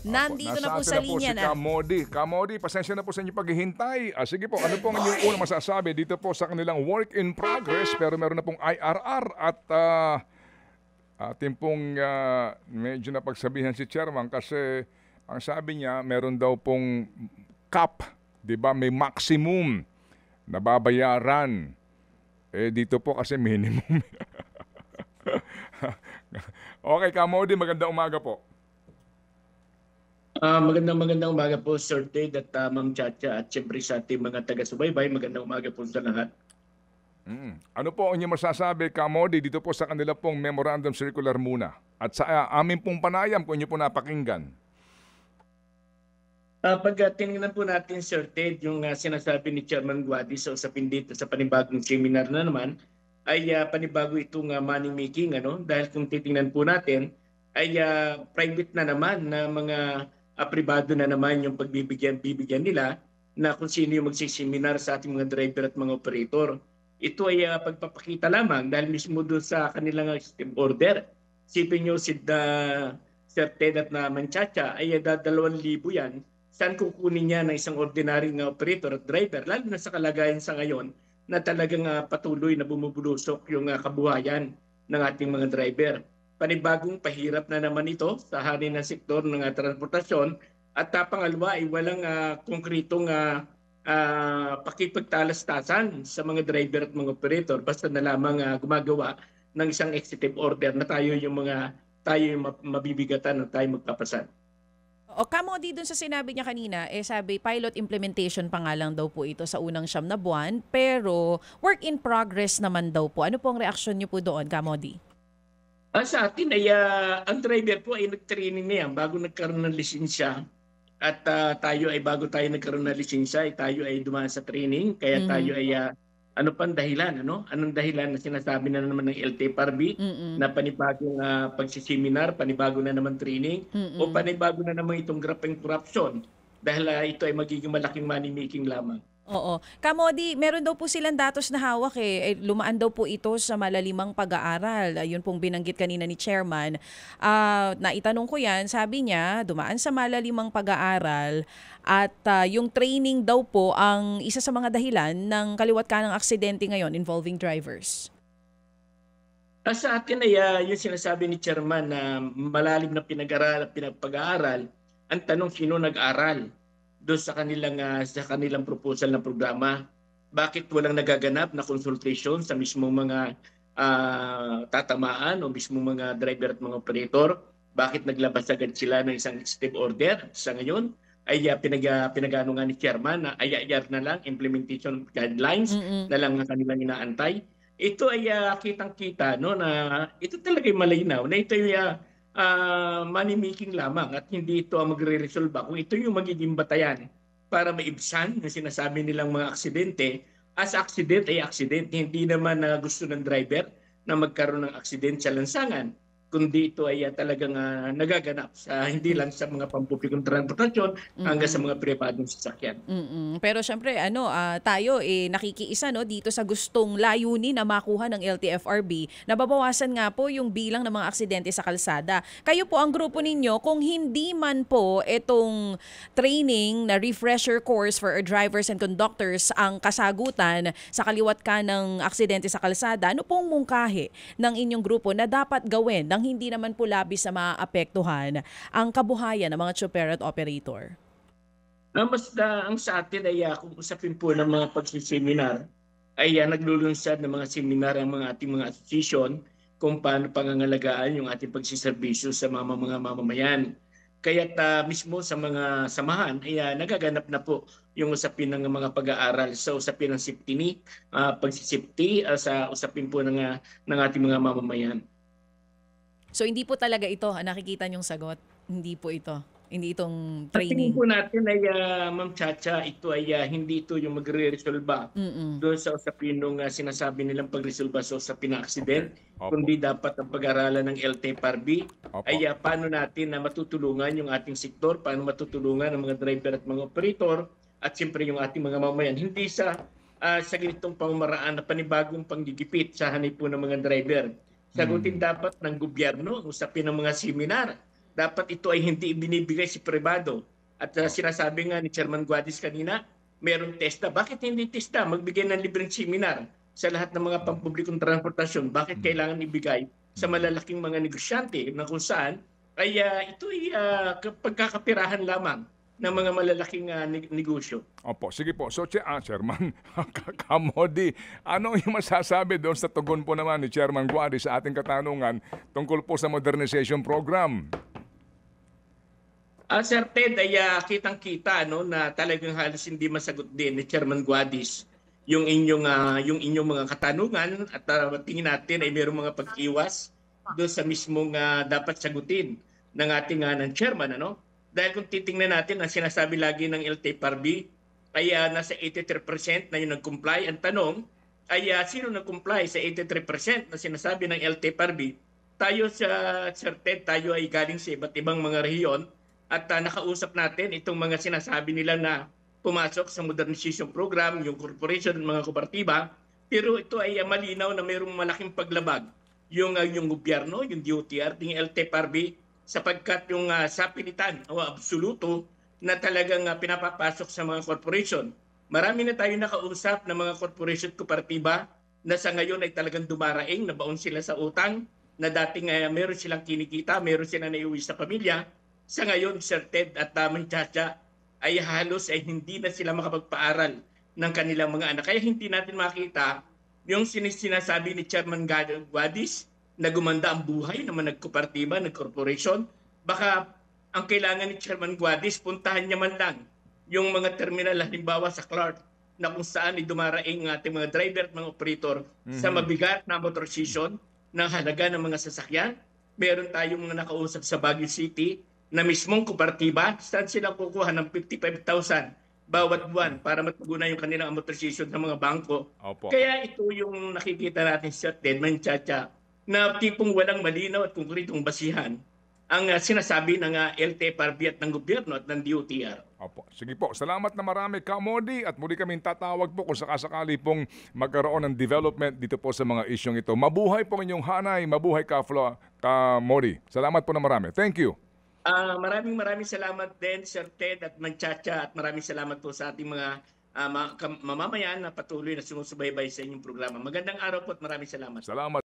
Opo, Nandito na nasa po atin sa na po linya si na. Kamodi. Kamodi, pasensya na po sa inyong paghihintay. Sige po, ano pong inyong unang masasabi dito po sa kanilang work in progress pero meron na pong IRR at ating pong medyo napagsabihan si Chairman kasi ang sabi niya meron daw pong cap, 'di ba? May maximum na babayaran. Dito po kasi minimum. Okay, Kamodi, magandang umaga po. Magandang umaga po, Sir Ted at Ma'am Chacha at siyempre sa ating mga taga-subaybay. Magandang umaga po sa lahat. Ano po ang inyong masasabi, Kamodi, dito po sa kanila pong memorandum circular muna? At sa amin pong panayam kung inyo po napakinggan. Pag tinignan po natin, Sir Ted, yung sinasabi ni Chairman Guadi sa usapin dito sa panibagong seminar na naman, ay panibago itong money making. Dahil kung titingnan po natin, ay private na naman na mga pribado na naman yung bibigyan nila na kung sino yung magsiseminar sa ating mga driver at mga operator. Ito ay pagpapakita lamang dahil mismo doon sa kanilang system order. Sipin nyo si Sir Ted at na Manchacha ay 2,000 yan. Saan kukunin niya ng isang ordinary operator at driver, lalo na sa kalagayan sa ngayon na talagang patuloy na bumubulusok yung kabuhayan ng ating mga driver. Panibagong pahirap na naman ito sa hari ng sektor ng transportasyon at pangalawa ay walang konkretong pakipagtalastasan sa mga driver at mga operator basta na lamang gumagawa ng isang executive order na tayo yung mabibigatan at tayo magpapasan. O Kamodi, dun sa sinabi niya kanina, sabi pilot implementation pa nga lang daw po ito sa unang 9 na buwan, pero work in progress naman daw po. Ano po ang reaksyon niyo po doon, Kamodi? Sa atin ay ang driver po ay nag-training na yan bago nagkaroon ng lisensya. At bago tayo nagkaroon ng lisensya, tayo ay dumaan sa training. Kaya tayo ay ano pang dahilan? Anong dahilan na sinasabi na naman ng LTFRB na panibagong pagsiseminar, panibago na naman training, o panibago na naman itong graft and corruption dahil ito ay magiging malaking money making lamang. Oo. Kamodi, meron daw po silang datos na hawak lumaan daw po ito sa malalimang pag-aaral. Yun pong binanggit kanina ni Chairman. Naitanong ko yan, sabi niya, dumaan sa malalimang pag-aaral at yung training daw po ang isa sa mga dahilan ng kaliwat ka ng aksidente ngayon involving drivers. Sa atin ay yung sinasabi ni Chairman na malalim na pinag-aaral, ang tanong sino nag-aral doon sa kanilang proposal na programa. Bakit walang nagaganap na consultation sa mismong mga tatamaan o mismong mga driver at mga operator? Bakit naglabas agad sila ng isang executive order? Sa ngayon ay pinag-ano nga ni Chairman na ayayar na lang implementation guidelines na lang ang kanilang inaantay. Ito ay kitang-kita na ito talaga ay malinaw na ito ay money making lamang at hindi ito ang magre-resolve kung ito yung magiging batayan para maibsan yung sinasabi nilang mga aksidente. As accident ay accident, hindi naman gusto ng driver na magkaroon ng aksidente sa lansangan, kundi ito ay talagang nagaganap sa hindi lang sa mga pampublikong transportasyon hanggang sa mga pribadong sasakyan. Pero syempre tayo nakikiisa dito sa gustong layunin na makuha ng LTFRB na babawasan nga po yung bilang ng mga aksidente sa kalsada. Kayo po ang grupo ninyo, kung hindi man po itong training na refresher course for our drivers and conductors ang kasagutan sa kaliwat ka ng aksidente sa kalsada, ano pong mungkahi ng inyong grupo na dapat gawin nang hindi naman po labis na maapektuhan ang kabuhayan ng mga tsuper at operator? Ang sa atin ay kung usapin po ng mga pagsiseminar, ay naglulunsad ng mga seminar ang mga ating mga association kung paano pangangalagaan yung ating pagsiservisyo sa mga mamamayan. Kaya mismo sa mga samahan ay nagaganap na po yung usapin ng mga pag-aaral sa usapin ng safety, pagsisafety sa usapin po ng ating mga mamamayan. So hindi po talaga ito nakikita niyong sagot? Hindi po ito? Hindi itong Sa tingin training? po natin ay Ma'am Chacha, ito ay hindi ito yung magre-resolba doon sa usapin nung sinasabi nilang pag-resolba sa usapin ng accident, Opo. kundi dapat ang pag-aralan ng LTFRB Opo. ay paano natin na matutulungan yung ating sektor, paano matutulungan ang mga driver at mga operator at siyempre yung ating mga mamayan. Hindi sa ganitong pamamaraan na panibagong panggigipit sa hanay po ng mga driver. Sagutin dapat ng gobyerno ang usapin ng mga seminar dapat ito ay hindi ibinibigay sa pribado. At sinasabi nga ni Chairman Guadis kanina, meron TESDA. Bakit hindi TESDA? Magbigay ng libreng seminar sa lahat ng mga pampublikong transportasyon. Bakit kailangan ibigay sa malalaking mga negosyante na kung saan ay ito ay pagkakapirahan lamang ng mga malalaking negosyo. Opo, sige po. So, Chairman Camody, ano yung masasabi doon sa tugon po naman ni Chairman Guadi sa ating katanungan tungkol po sa modernization program? Sir Ted, ay kitang-kita no, na talagang halos hindi masagot din ni Chairman Guadis yung inyong mga katanungan at tingin natin ay mayroong mga pag-iwas doon sa mismong dapat sagutin ng ating ng chairman. Dahil kung titingnan natin, ang sinasabi lagi ng LTFRB ay nasa 83% na yung nag-comply. Ang tanong ay sino nag-comply sa 83% na sinasabi ng LTFRB? Tayo sa Sir Ted, tayo ay galing sa iba't ibang mga rehiyon at nakausap natin itong mga sinasabi nila na pumasok sa modernization program, yung corporation, mga kooperatiba. Pero ito ay malinaw na mayroong malaking paglabag yung gobyerno, yung DOTR, yung LTFRB, sapagkat yung sapilitan o absoluto na talagang pinapapasok sa mga corporation. Marami na tayo nakausap ng mga corporation kooperatiba na sa ngayon ay talagang dumaraing, nabaon sila sa utang, na dating meron silang kinikita, meron silang naiuwi sa pamilya. Sa ngayon, Sir Ted at Manchacha, ay halos ay hindi na sila makapagpaaral ng kanilang mga anak. Kaya hindi natin makita yung sinasabi ni Chairman Guadis na gumanda ang buhay ng mga nagkooperatiba, nagkorporasyon. Baka ang kailangan ni Chairman Guadis, puntahan niya man lang yung mga terminal, halimbawa sa Clark, na kung saan ay dumaraing ating mga driver at mga operator sa mabigat na motorization ng halaga ng mga sasakyan. Meron tayong mga nakausap sa Baguio City na mismong kooperatiba, saan sila kukuha ng 55,000 bawat buwan para matugunan yung kanilang amortization ng mga bangko. Opo. Kaya ito yung nakikita natin sa Ted Manchacha na tipong walang malinaw at konkretong basihan ang sinasabi ng LTFRB at ng gobyerno at ng DOTR. Opo. Sige po. Salamat na marami, Camody. At muli kaming tatawag po kung sakasakali pong magkaroon ng development dito po sa mga isyong ito. Mabuhay po inyong hanay. Mabuhay Camody. Salamat po na marami. Thank you. Maraming salamat din, Sir Ted at Manchacha, at maraming salamat po sa ating mga mamamayan na patuloy na sumusubaybay sa inyong programa. Magandang araw po at maraming salamat. Salamat.